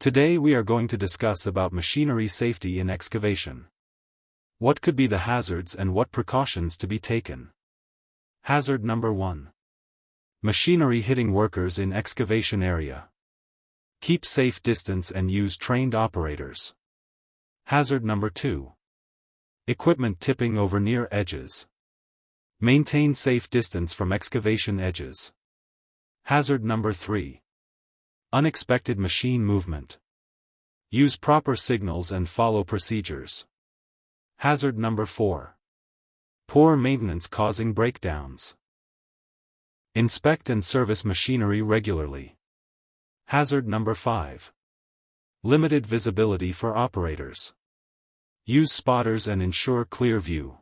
Today we are going to discuss about machinery safety in excavation. What could be the hazards and what precautions to be taken? Hazard number 1. Machinery hitting workers in excavation area. Keep safe distance and use trained operators. Hazard number 2. Equipment tipping over near edges. Maintain safe distance from excavation edges. Hazard number 3. Unexpected machine movement. Use proper signals and follow procedures. Hazard number 4. Poor maintenance causing breakdowns. Inspect and service machinery regularly. Hazard number 5. Limited visibility for operators. Use spotters and ensure clear view.